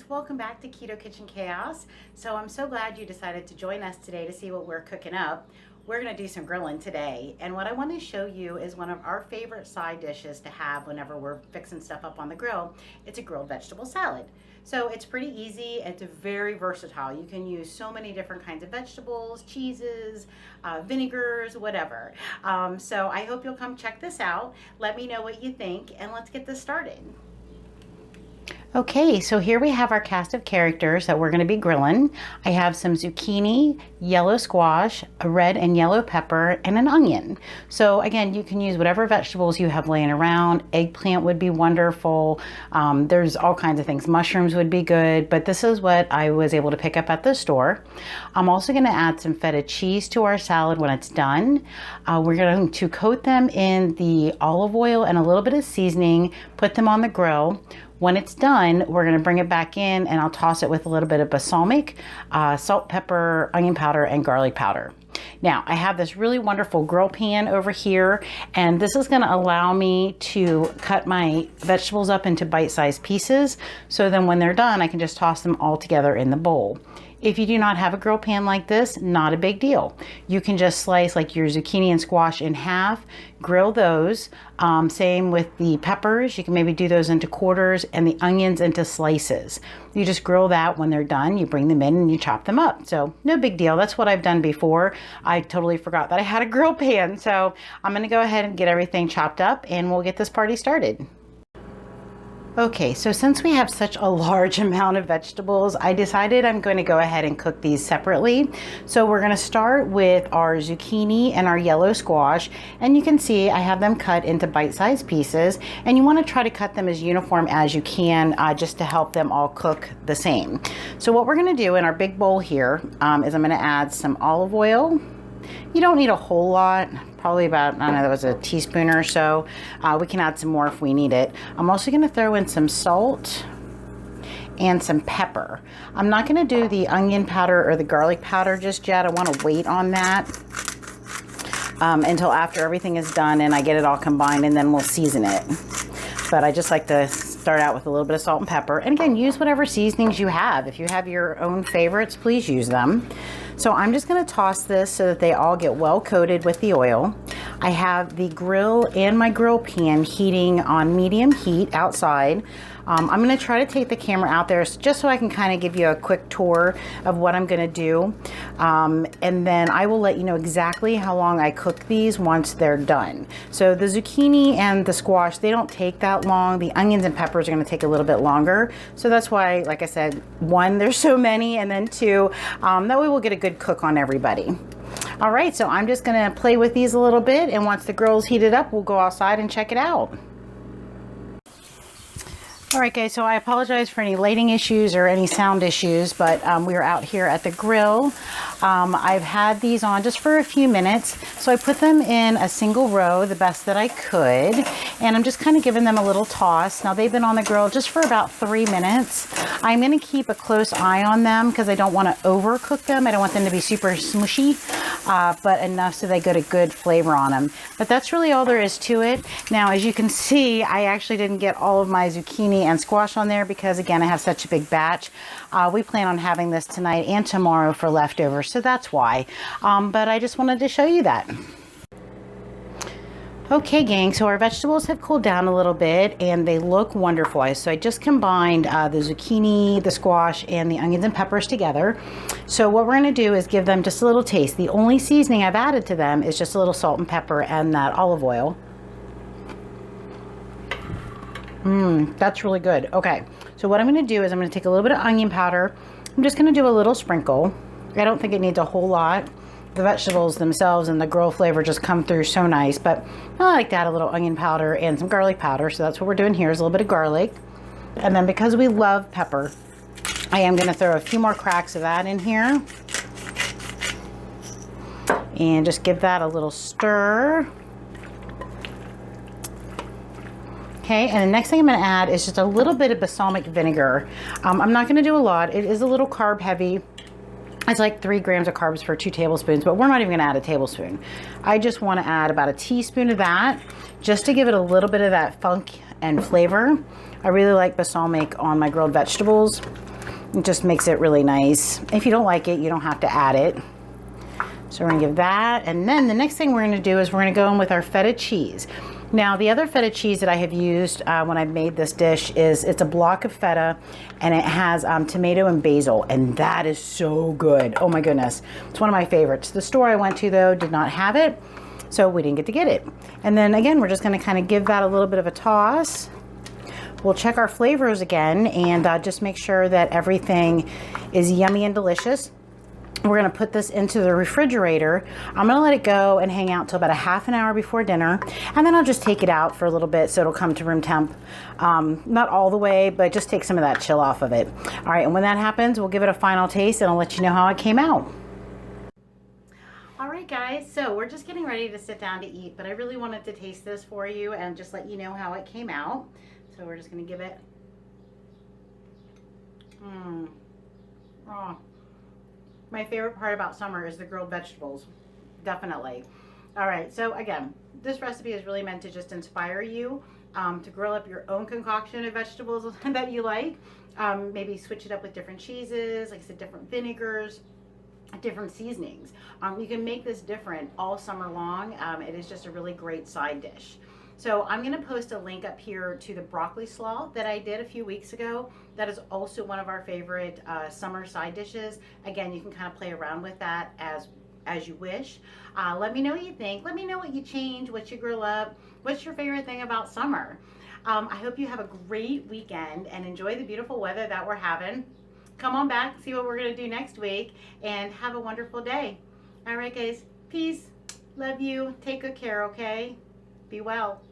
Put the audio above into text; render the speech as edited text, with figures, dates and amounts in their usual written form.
guys, welcome back to Keto Kitchen Chaos. So I'm so glad you decided to join us today to see what we're cooking up. We're going to do some grilling today, and what I want to show you is one of our favorite side dishes to have whenever we're fixing stuff up on the grill. It's a grilled vegetable salad. So it's pretty easy. It's very versatile. You can use so many different kinds of vegetables, cheeses, vinegars, whatever. So I hope you'll come check this out. Let me know what you think, and let's get this started. Okay, so here we have our cast of characters that we're going to be grilling. I have some zucchini, yellow squash, a red and yellow pepper, and an onion. So again, you can use whatever vegetables you have laying around. Eggplant would be wonderful. There's all kinds of things. Mushrooms would be good, but this is what I was able to pick up at the store. I'm also going to add some feta cheese to our salad when it's done. We're going to coat them in the olive oil and a little bit of seasoning, put them on the grill. When it's done, we're going to bring it back in and I'll toss it with a little bit of balsamic, salt, pepper, onion powder, and garlic powder. Now, I have this really wonderful grill pan over here, and this is going to allow me to cut my vegetables up into bite-sized pieces. So then when they're done, I can just toss them all together in the bowl. If you do not have a grill pan like this, not a big deal. You can just slice like your zucchini and squash in half, grill those. Same with the peppers. You can maybe do those into quarters and the onions into slices. You just grill that. When they're done, you bring them in and you chop them up. So no big deal. That's what I've done before. I totally forgot that I had a grill pan. So I'm going to go ahead and get everything chopped up and we'll get this party started. Okay, so since we have such a large amount of vegetables, I decided I'm going to go ahead and cook these separately. So we're going to start with our zucchini and our yellow squash, and you can see I have them cut into bite-sized pieces, and you want to try to cut them as uniform as you can just to help them all cook the same. So what we're going to do in our big bowl here is I'm going to add some olive oil. You don't need a whole lot, probably about, I don't know, that was a teaspoon or so. We can add some more if we need it. I'm also going to throw in some salt and some pepper. I'm not going to do the onion powder or the garlic powder just yet. I want to wait on that until after everything is done and I get it all combined, and then we'll season it. But I just like to start out with a little bit of salt and pepper. And again, use whatever seasonings you have. If you have your own favorites, please use them. So I'm just going to toss this so that they all get well coated with the oil. I have the grill and my grill pan heating on medium heat outside. I'm going to try to take the camera out there just so I can kind of give you a quick tour of what I'm going to do. And then I will let you know exactly how long I cook these once they're done. So the zucchini and the squash, they don't take that long. The onions and peppers are going to take a little bit longer. So that's why, like I said, one, there's so many, and then two, that way we'll get a good cook on everybody. All right, so I'm just going to play with these a little bit, and once the grill's heated up, we'll go outside and check it out. All right, guys, so I apologize for any lighting issues or any sound issues, but we're out here at the grill. I've had these on just for a few minutes, so I put them in a single row the best that I could, and I'm just kind of giving them a little toss. Now, they've been on the grill just for about 3 minutes. I'm going to keep a close eye on them because I don't want to overcook them. I don't want them to be super smushy, but enough so they get a good flavor on them. But that's really all there is to it. Now, as you can see, I actually didn't get all of my zucchini and squash on there because, again, I have such a big batch. We plan on having this tonight and tomorrow for leftovers, so that's why. But I just wanted to show you that. Okay, gang, so our vegetables have cooled down a little bit and they look wonderful. So I just combined the zucchini, the squash, and the onions and peppers together. So what we're going to do is give them just a little taste. The only seasoning I've added to them is just a little salt and pepper and that olive oil. That's really good. Okay, so what I'm going to do is I'm going to take a little bit of onion powder. I'm just going to do a little sprinkle. I don't think it needs a whole lot. The vegetables themselves and the grill flavor just come through so nice, but I like to add a little onion powder and some garlic powder. So that's what we're doing here is a little bit of garlic. And then because we love pepper, I am going to throw a few more cracks of that in here. And just give that a little stir. Okay, and the next thing I'm going to add is just a little bit of balsamic vinegar. I'm not going to do a lot. It is a little carb heavy. It's like 3 grams of carbs for 2 tablespoons, but we're not even going to add a tablespoon. I just want to add about a teaspoon of that just to give it a little bit of that funk and flavor. I really like balsamic on my grilled vegetables. It just makes it really nice. If you don't like it, you don't have to add it. So we're gonna give that. And then the next thing we're gonna do is we're gonna go in with our feta cheese. Now, the other feta cheese that I have used when I made this dish is, it's a block of feta and it has tomato and basil, and that is so good. Oh my goodness. It's one of my favorites. The store I went to though did not have it, so we didn't get it. And then again, we're just gonna kind of give that a little bit of a toss. We'll check our flavors again and just make sure that everything is yummy and delicious. We're gonna put this into the refrigerator. I'm gonna let it go and hang out till about a half an hour before dinner, and then I'll just take it out for a little bit so it'll come to room temp. Not all the way, but just take some of that chill off of it. All right, and when that happens, we'll give it a final taste and I'll let you know how it came out. All right, guys, so we're just getting ready to sit down to eat, but I really wanted to taste this for you and just let you know how it came out. So we're just gonna give it, oh. My favorite part about summer is the grilled vegetables, definitely. All right, so again, this recipe is really meant to just inspire you to grill up your own concoction of vegetables that you like. Maybe switch it up with different cheeses, like I said, different vinegars, different seasonings. You can make this different all summer long. It is just a really great side dish. So I'm going to post a link up here to the broccoli slaw that I did a few weeks ago. That is also one of our favorite summer side dishes. Again, you can kind of play around with that as you wish. Let me know what you think. Let me know what you change, what you grill up. What's your favorite thing about summer? I hope you have a great weekend and enjoy the beautiful weather that we're having. Come on back, see what we're going to do next week, and have a wonderful day. All right, guys. Peace. Love you. Take good care, okay? Be well.